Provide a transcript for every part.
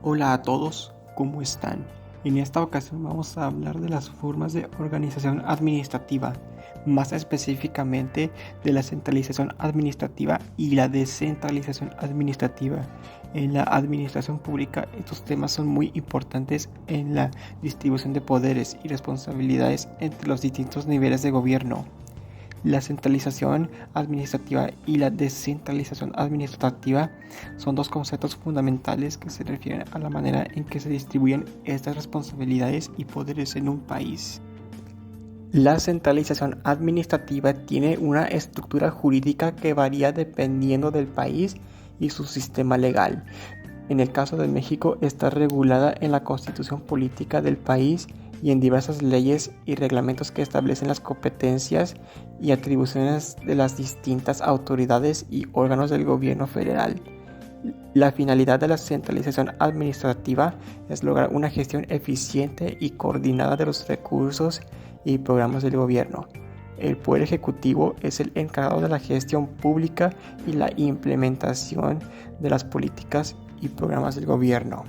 Hola a todos, ¿cómo están? En esta ocasión vamos a hablar de las formas de organización administrativa, más específicamente de la centralización administrativa y la descentralización administrativa. En la administración pública estos temas son muy importantes en la distribución de poderes y responsabilidades entre los distintos niveles de gobierno. La centralización administrativa y la descentralización administrativa son dos conceptos fundamentales que se refieren a la manera en que se distribuyen estas responsabilidades y poderes en un país. La centralización administrativa tiene una estructura jurídica que varía dependiendo del país y su sistema legal. En el caso de México está regulada en la Constitución Política del país y en diversas leyes y reglamentos que establecen las competencias y atribuciones de las distintas autoridades y órganos del gobierno federal. La finalidad de la centralización administrativa es lograr una gestión eficiente y coordinada de los recursos y programas del gobierno. El Poder Ejecutivo es el encargado de la gestión pública y la implementación de las políticas y programas del gobierno.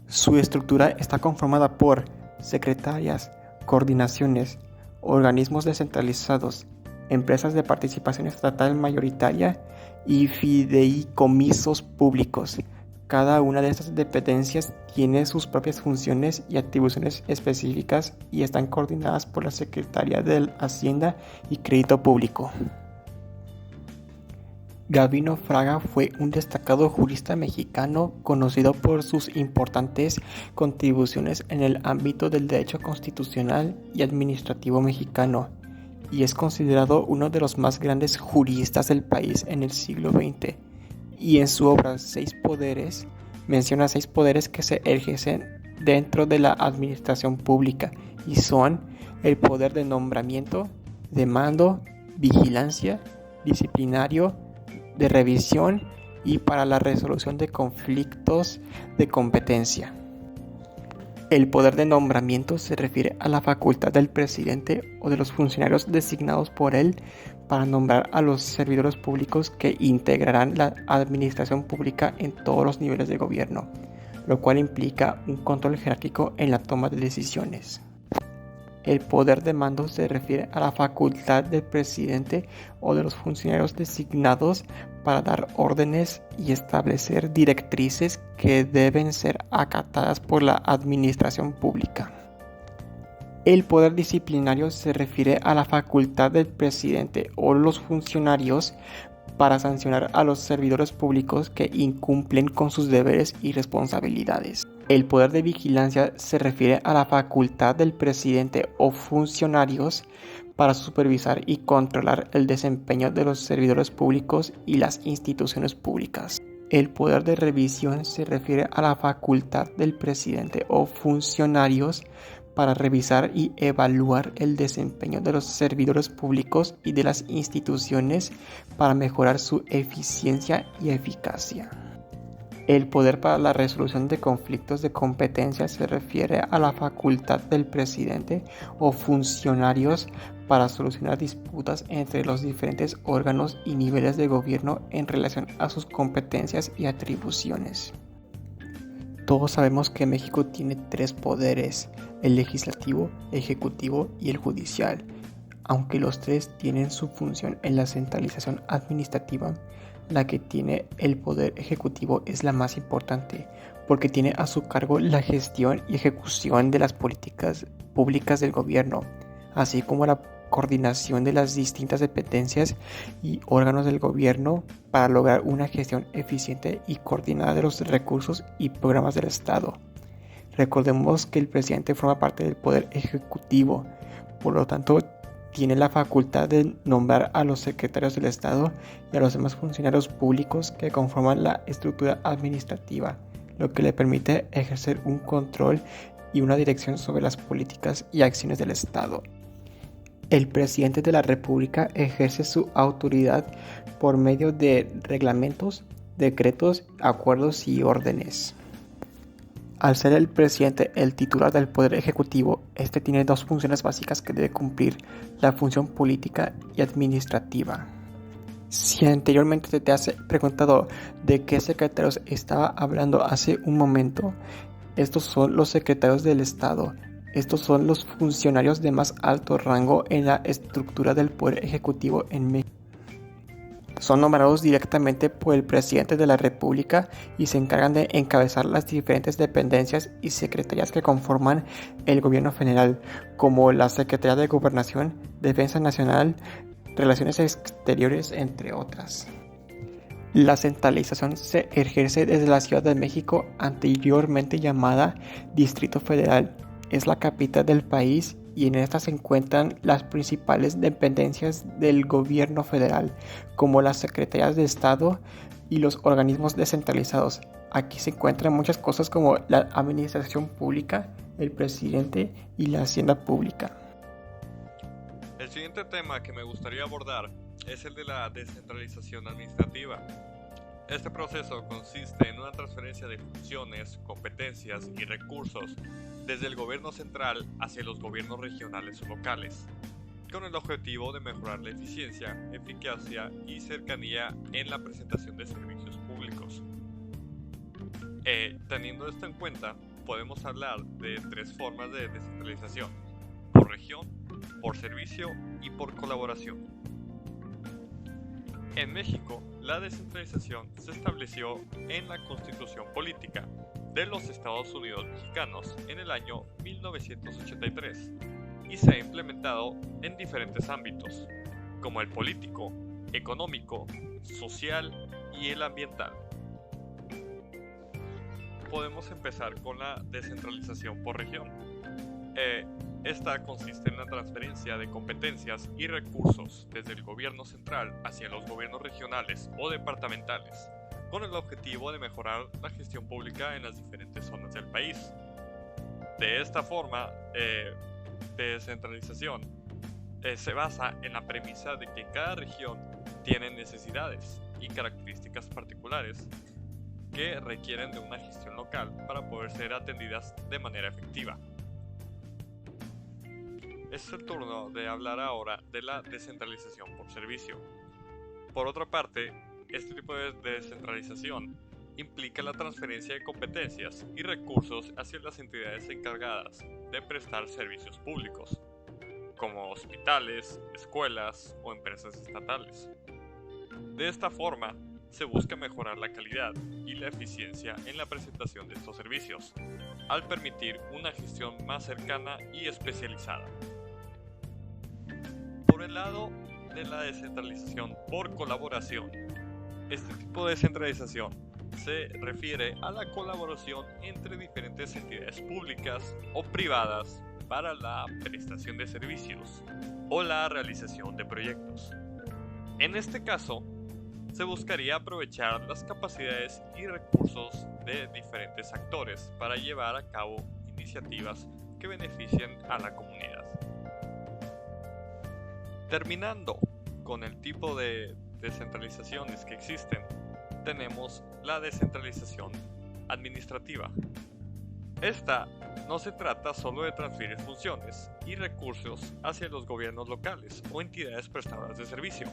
Su estructura está conformada por secretarias, coordinaciones, organismos descentralizados, empresas de participación estatal mayoritaria y fideicomisos públicos. Cada una de estas dependencias tiene sus propias funciones y atribuciones específicas y están coordinadas por la Secretaría de Hacienda y Crédito Público. Gabino Fraga fue un destacado jurista mexicano conocido por sus importantes contribuciones en el ámbito del derecho constitucional y administrativo mexicano, y es considerado uno de los más grandes juristas del país en el siglo XX. Y en su obra Seis Poderes, menciona 6 poderes que se ejercen dentro de la administración pública, y son el poder de nombramiento, de mando, vigilancia, disciplinario, de revisión y para la resolución de conflictos de competencia. El poder de nombramiento se refiere a la facultad del presidente o de los funcionarios designados por él para nombrar a los servidores públicos que integrarán la administración pública en todos los niveles de gobierno, lo cual implica un control jerárquico en la toma de decisiones. El poder de mando se refiere a la facultad del presidente o de los funcionarios designados para dar órdenes y establecer directrices que deben ser acatadas por la administración pública. El poder disciplinario se refiere a la facultad del presidente o los funcionarios para sancionar a los servidores públicos que incumplen con sus deberes y responsabilidades. El poder de vigilancia se refiere a la facultad del presidente o funcionarios para supervisar y controlar el desempeño de los servidores públicos y las instituciones públicas. El poder de revisión se refiere a la facultad del presidente o funcionarios para revisar y evaluar el desempeño de los servidores públicos y de las instituciones para mejorar su eficiencia y eficacia. El poder para la resolución de conflictos de competencia se refiere a la facultad del presidente o funcionarios para solucionar disputas entre los diferentes órganos y niveles de gobierno en relación a sus competencias y atribuciones. Todos sabemos que México tiene 3 poderes: el legislativo, ejecutivo y el judicial. Aunque los 3 tienen su función en la centralización administrativa, la que tiene el poder ejecutivo es la más importante, porque tiene a su cargo la gestión y ejecución de las políticas públicas del gobierno, así como la coordinación de las distintas dependencias y órganos del gobierno para lograr una gestión eficiente y coordinada de los recursos y programas del Estado. Recordemos que el presidente forma parte del poder ejecutivo, por lo tanto tiene la facultad de nombrar a los secretarios del Estado y a los demás funcionarios públicos que conforman la estructura administrativa, lo que le permite ejercer un control y una dirección sobre las políticas y acciones del Estado. El presidente de la República ejerce su autoridad por medio de reglamentos, decretos, acuerdos y órdenes. Al ser el presidente el titular del poder ejecutivo, este tiene 2 funciones básicas que debe cumplir: la función política y administrativa. Si anteriormente te has preguntado de qué secretarios estaba hablando hace un momento, estos son los secretarios del Estado. Estos son los funcionarios de más alto rango en la estructura del Poder Ejecutivo en México. Son nombrados directamente por el presidente de la República y se encargan de encabezar las diferentes dependencias y secretarías que conforman el gobierno federal, como la Secretaría de Gobernación, Defensa Nacional, Relaciones Exteriores, entre otras. La centralización se ejerce desde la Ciudad de México, anteriormente llamada Distrito Federal. Es la capital del país y en esta se encuentran las principales dependencias del gobierno federal, como las secretarías de Estado y los organismos descentralizados. Aquí se encuentran muchas cosas como la administración pública, el presidente y la hacienda pública. El siguiente tema que me gustaría abordar es el de la descentralización administrativa. Este proceso consiste en una transferencia de funciones, competencias y recursos desde el gobierno central hacia los gobiernos regionales o locales, con el objetivo de mejorar la eficiencia, eficacia y cercanía en la prestación de servicios públicos. Teniendo esto en cuenta, podemos hablar de tres formas de descentralización: por región, por servicio y por colaboración. En México, la descentralización se estableció en la Constitución Política de los Estados Unidos Mexicanos en el año 1983 y se ha implementado en diferentes ámbitos, como el político, económico, social y el ambiental. Podemos empezar con la descentralización por región. Esta consiste en la transferencia de competencias y recursos desde el gobierno central hacia los gobiernos regionales o departamentales, con el objetivo de mejorar la gestión pública en las diferentes zonas del país. De esta forma, de descentralización se basa en la premisa de que cada región tiene necesidades y características particulares que requieren de una gestión local para poder ser atendidas de manera efectiva. Es el turno de hablar ahora de la descentralización por servicio. Por otra parte, este tipo de descentralización implica la transferencia de competencias y recursos hacia las entidades encargadas de prestar servicios públicos, como hospitales, escuelas o empresas estatales. De esta forma, se busca mejorar la calidad y la eficiencia en la presentación de estos servicios, al permitir una gestión más cercana y especializada. Por el lado de la descentralización por colaboración, este tipo de descentralización se refiere a la colaboración entre diferentes entidades públicas o privadas para la prestación de servicios o la realización de proyectos. En este caso, se buscaría aprovechar las capacidades y recursos de diferentes actores para llevar a cabo iniciativas que beneficien a la comunidad. Terminando con el tipo de descentralizaciones que existen, tenemos la descentralización administrativa. Esta no se trata solo de transferir funciones y recursos hacia los gobiernos locales o entidades prestadoras de servicio,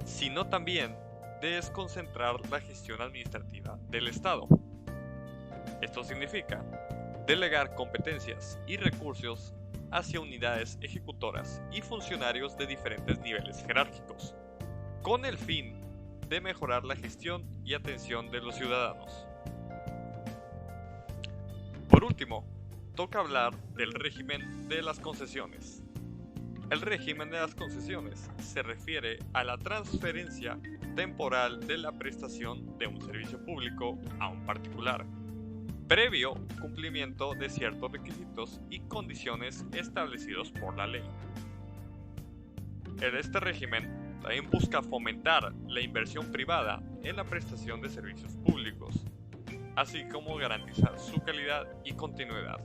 sino también de desconcentrar la gestión administrativa del Estado. Esto significa delegar competencias y recursos hacia unidades ejecutoras y funcionarios de diferentes niveles jerárquicos, con el fin de mejorar la gestión y atención de los ciudadanos. Por último, toca hablar del régimen de las concesiones. El régimen de las concesiones se refiere a la transferencia temporal de la prestación de un servicio público a un particular, previo cumplimiento de ciertos requisitos y condiciones establecidos por la ley. Este régimen también busca fomentar la inversión privada en la prestación de servicios públicos, así como garantizar su calidad y continuidad.